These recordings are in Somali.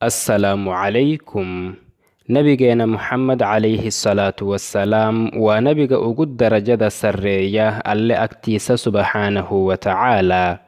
assalaamu calaykum. nabigeena Muxamed calayhi salaatu wassalaam waa nabiga ugu darajada sarreeya alle agtiisa subxaanahu wa tacaala.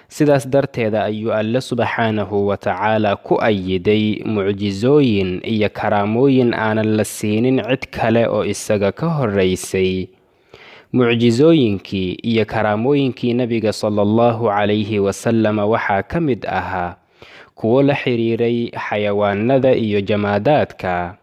sidaas darteeda ayuu alle subxaanahu wa tacaala ku ayiday mucjizooyin iyo karaamooyin aanan la siinin cid kale oo isaga ka horraysay. mucjizooyinkii iyo karaamooyinkii nabiga sallallahu calayhi wasallam waxaa ka mid ahaa kuwo la xiriiray xayawaanada iyo jamaadaadka.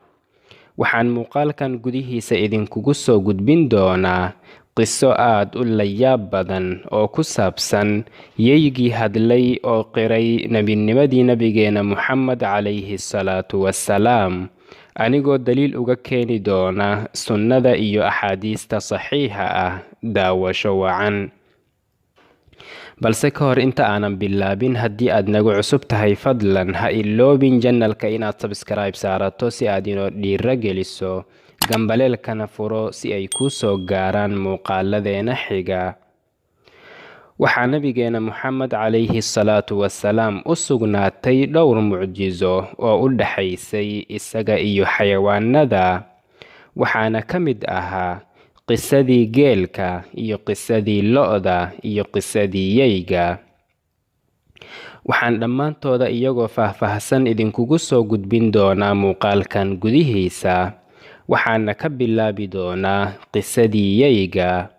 waxaan muuqaalkan gudihiisa idinkugu soo gudbin doonaa qiso aad u layaab badan oo ku saabsan yeygii hadlay oo qiray nebinimadii nabigeena Muxamed calayhi salaatu wassalaam, anigoo daliil uga keeni doona sunnada iyo axaadiista saxiixa ah. daawasho wacan. balse ka hor inta aanan bilaabin, haddii aad nagu cusub tahay fadlan ha iloobin janalka inaad subscribe saarato si aad inoo dhiira geliso, gambaleelkana furo si ay kuu soo gaaraan muuqaaladeena xiga. waxaa nabigeena Muxamed calayhi salaatu wassalaam u sugnaatay dhowr mucjizo oo u dhaxaysay isaga iyo xayawaanada, waxaana ka mid ahaa qisadii geelka iyo qisadii lo'da iyo qisadii yeyga. waxaan dhammaantooda iyagoo faahfaahsan idinkugu soo gudbin doonaa muuqaalkan gudihiisa, waxaana ka bilaabi doonaa qisadii yeyga.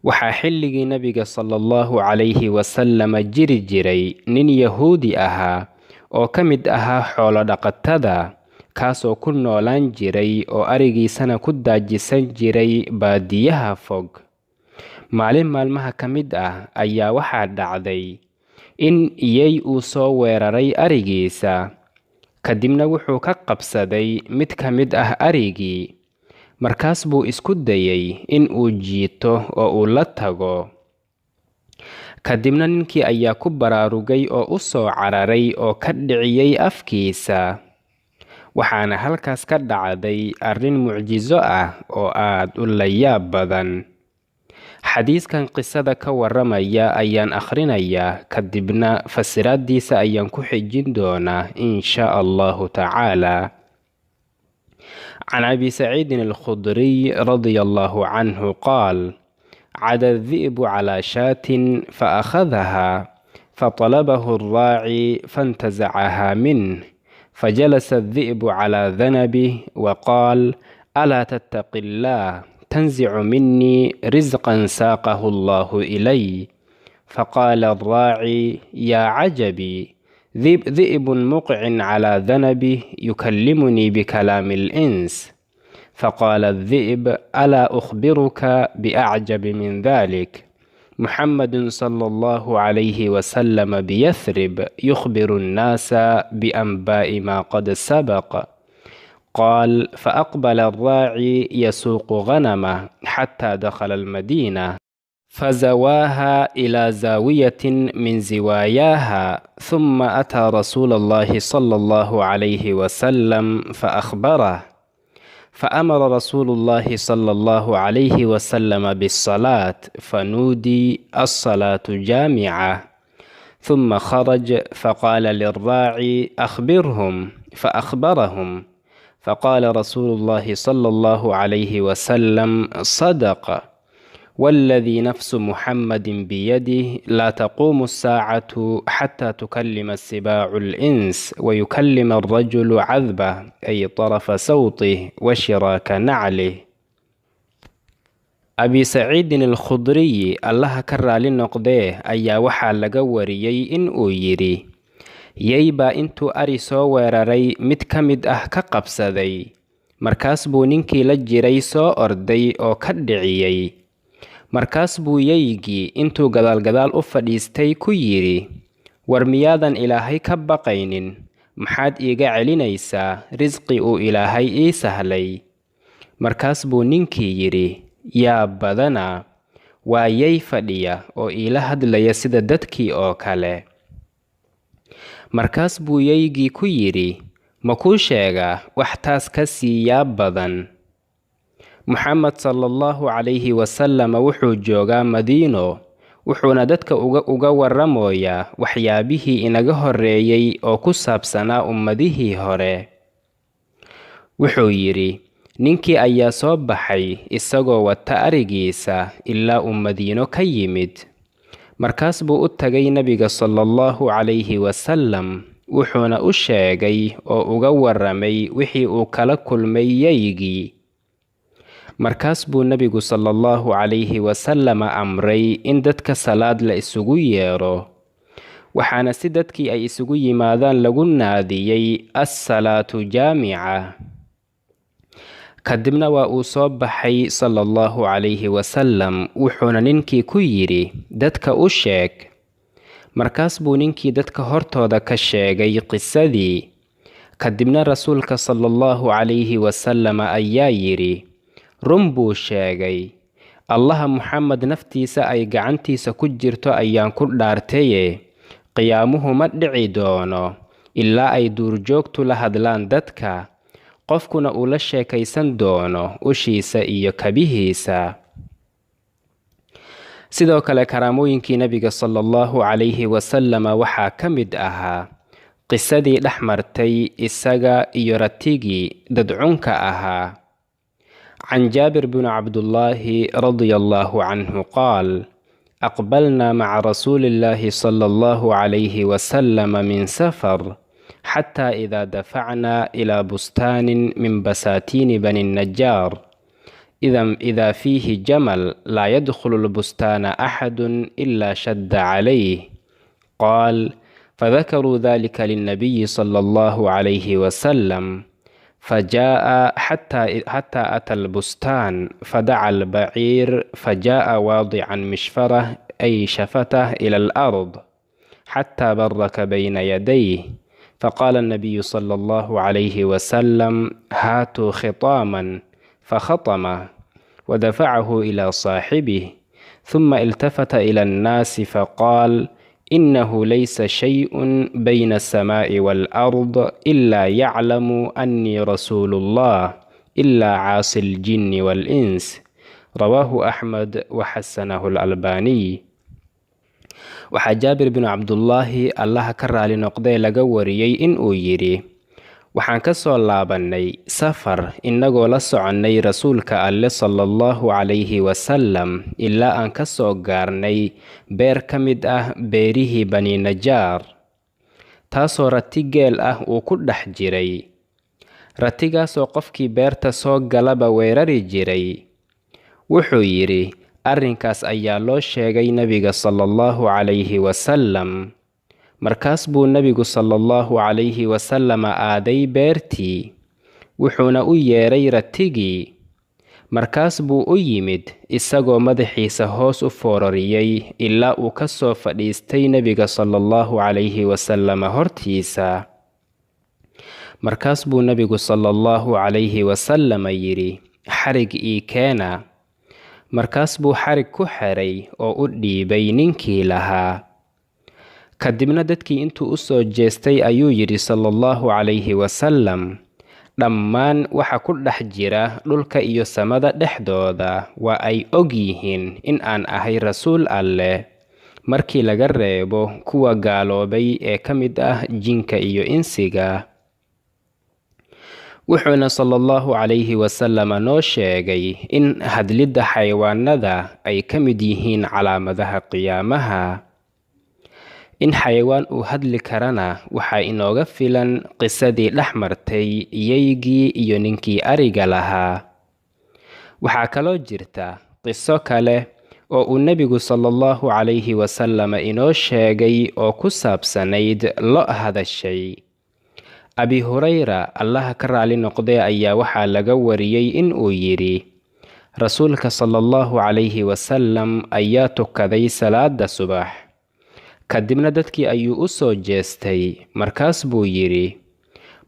waxaa xilligii nabiga sallallahu calayhi wasallam jiri jiray nin yahuudi ahaa oo ka mid ahaa xoolo dhaqatada, kaasoo ku noolaan jiray oo arigiisana ku daajisan jiray baadiyaha fog. maalin maalmaha ka mid ah ayaa waxaa dhacday in yey uu soo weeraray arigiisa, kadibna wuxuu ka qabsaday mid ka mid ah arigii. markaas buu isku dayay in uu jiito oo uu la tago. kadibna ninkii ayaa ku baraarugay oo u soo cararay oo ka dhiciyay afkiisa. waxaana halkaas ka dhacday arrin mucjizo ah oo aad u layaab badan. xadiiskan qisada ka warramaya ayaan akhrinayaa, kadibna fasiraaddiisa ayaan ku xijin doonaa insha allahu tacaala. can abi saciidin alkhudriy radia allahu canhu qaal: cada الذئب على شاة فأخذها فطلبه الراعي فانتزعها منه فجلس الذئب على ذنبه وقال: ألا تتق الله تنزع مني رزقا ساقه الله إلي. فقال الراعي: يا عجبي، ذئب مقع على ذنبه يكلمني بكلام الإنس. فقال الذئب: ألا أخبرك بأعجب من ذلك؟ محمد صلى الله عليه وسلم بيثرب يخبر الناس بأنباء ما قد سبق. قال: فأقبل الراعي يسوق غنمه حتى دخل المدينة، فزواها إلى زاوية من زواياها، ثم أتى رسول الله صلى الله عليه وسلم فأخبره، فأمر رسول الله صلى الله عليه وسلم بالصلاة، فنودي: الصلاة جامعة. ثم خرج فقال للراعي: أخبرهم. فأخبرهم، فقال رسول الله صلى الله عليه وسلم: صدق، والذي نفس محمد بيده لا تقوم الساعة حتى تكلم السباع الإنس ويكلم الرجل عذبه أي طرف صوته وشراك نعله. abi saciidin alkhudriyi allaha ka raali noqdee ayaa waxaa laga wariyey in uu yidhi: yey baa intuu ari soo weeraray mid ka mid ah ka qabsaday. markaas buu ninkii la jiray soo orday oo ka dhiciyey. markaas buu yeygii intuu gadaalgadaal u fadhiistay ku yidhi: war miyaadan ilaahay ka baqaynin? maxaad iiga celinaysaa risqi uu ilaahay ii sahlay? markaas buu ninkii yidhi: yaa badanaa, waa yey fadhiya oo iila hadlaya sida dadkii oo kale. markaas buu yeygii ku yidhi: ma kuu sheegaa wax taas ka sii yaab badan? Muxamed sallallahu calayhi wasallam wuxuu joogaa Madiino, wuxuuna dadka uga warramoyaa waxyaabihii inaga horreeyey oo ku saabsanaa ummadihii hore. Wuxuu yidhi, ninkii ayaa soo baxay isagoo wata arigiisa ilaa uu Madiino ka yimid. Markaas buu u tagay Nabiga sallallahu calayhi wasallam, wuxuuna u sheegay oo uga warramay wixii uu kala kulmay yaygii. Markaas buu Nabigu sallallahu calayhi wasallam amray in dadka salaad la isugu yeero, waxaana si dadkii ay isugu yimaadaan lagu naadiyey as-salaatu jaamica. Kadibna waa uu soo baxay sallallahu calayhi wasallam, wuxuuna ninkii ku yidhi, dadka u sheeg. Markaas buu ninkii dadka hortooda ka sheegay qisadii. Kadibna rasuulka sallallahu calayhi wasallam ayaa yidhi, run buu sheegay. Allaha Muxamed naftiisa ay gacantiisa ku jirto ayaan ku dhaartaye, qiyaamuhu ma dhici doono ilaa ay duurjoogtu la hadlaan dadka, qofkuna uu la sheekaysan doono ushiisa iyo kabihiisa. Sidoo kale karaamooyinkii Nabiga sallallahu calayhi wasallam waxaa ka mid ahaa qisadii dhex martay isaga iyo ratigii dadcunka ahaa. Can Jaabir bin Cabdullaahi radiyallahu canhu qaal, aqbalnaa maca rasuulillaahi sallallahu calayhi wasallam min safar xataa idaa dafacnaa ilaa bustaanin min basaatiini bani Najjaar idaa fiihi jamal laa yadkhulu lbustaana axadun ilaa shadda calayh. qaal fadakaruu dalika linnabiyi sallallahu calayhi wasallam فجاء حتى أتى البستان فدعا البعير فجاء واضعا مشفره أي شفته إلى الأرض حتى برك بين يديه. فقال النبي صلى الله عليه وسلم هاتوا خطاما فخطمه ودفعه إلى صاحبه ثم التفت إلى الناس فقال إنه ليس شيء بين السماء والأرض إلا يعلم أني رسول الله إلا عاصي الجن والإنس. رواه أحمد وحسنه الألباني. waxaa Jaabir bin Cabdullaahi allaha ka raali noqday laga wariyey in uu yidhi, waxaan ka soo laabannay safar innagoo la soconnay rasuulka alle sallallahu calayhi wasallam ilaa aan ka soo gaarnay beer ka mid ah beerihii bani Najjaar, taasoo rati geel ah uu ku dhex jiray. ratigaasoo qofkii beerta soo galaba weerari jiray. wuxuu yidhi, arrinkaas ayaa loo sheegay Nabiga sallallahu calayhi wasallam. markaas buu Nabigu sallallahu calayhi wasallam aaday beertii, wuxuuna u yeeray ratigii. markaas buu u yimid isagoo madaxiisa hoos u foorariyey ilaa uu ka soo fadhiistay Nabiga sallallahu calayhi wasallam hortiisa. markaas buu Nabigu sallallahu calayhi wasallam yidhi, xarig ii keena. markaas buu xarig ku xiray oo u dhiibay ninkii lahaa. kadibna dadkii intuu u soo jeestay ayuu yidhi sallallahu calayhi wasallam, dhammaan waxa ku dhex jira dhulka iyo samada dhexdooda waa ay og yihiin in aan ahay rasuul alleh, markii laga reebo kuwa gaaloobay ee ka mid ah jinka iyo insiga. wuxuuna sallallahu calayhi wasallam noo sheegay in hadlidda xayawaanada ay ka mid yihiin calaamadaha qiyaamaha. in xayawaan uu hadli karana waxaa inooga filan qisadii dhex martay yaygii iyo ninkii ariga lahaa. waxaa kaloo jirta qiso kale oo uu Nebigu sallallahu calayhi wasallam inoo sheegay oo ku saabsanayd lo' hadashay. Abi Hurayra allaha ka raali noqday ayaa waxaa laga wariyey in uu yidhi, rasuulka sallallahu calayhi wasallam ayaa tukaday salaada subax. kadibna dadkii ayuu u soo jeestay. markaas buu yidhi,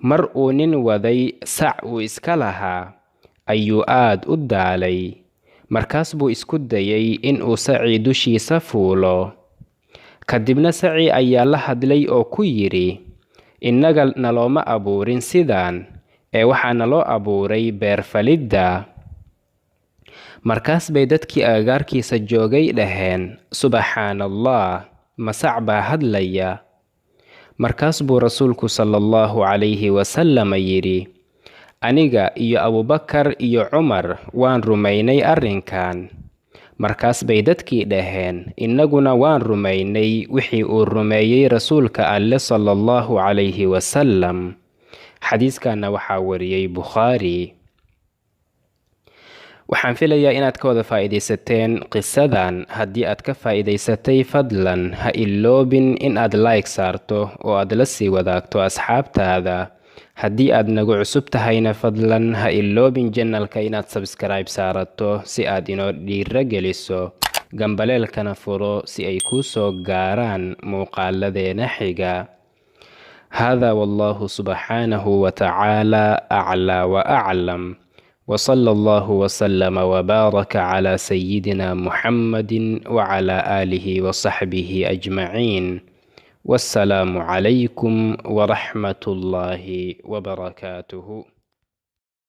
mar uu nin waday sac uu iska lahaa ayuu aad u daalay. markaas buu isku dayay in uu sacii dushiisa fuulo. kadibna sacii ayaa la hadlay oo ku yidhi, innaga nalooma abuurin sidaan, ee waxaa naloo abuuray beerfalidda. Markaas bay dadkii agagaarkiisa joogay dhaheen, subxaanallah, ma sac baa hadlaya? Markaas buu rasuulku sallallahu calayhi wasallam yidhi, aniga iyo Abubakar iyo Cumar waan rumaynay arrinkan. Markaas bay dadkii dhaheen, innaguna waan rumaynay wixii uu rumeeyey rasuulka Alle sallallahu calayhi wasallam. Xadiiskanna waxaa wariyey Bukhaari. Waxaan filayaa inaad ka wada faa'iidaysateen qisadan. Haddii aad ka faa'iidaysatay, fadlan ha iloobin in aad like saarto oo aad la sii wadaagto asxaabtaada. Haddii aad nagu cusub tahayna, fadlan ha iloobin channelka inaad subscribe saarato si aad inoo dhiirageliso, gambaleelkana furo si ay kuu soo gaaraan muuqaaladeena xiga. هذا والله سبحانه وتعالى أعلى وأعلم، وصلى الله وسلم وبارك على سيدنا محمد وعلى آله وصحبه أجمعين. والسلام عليكم ورحمة الله وبركاته.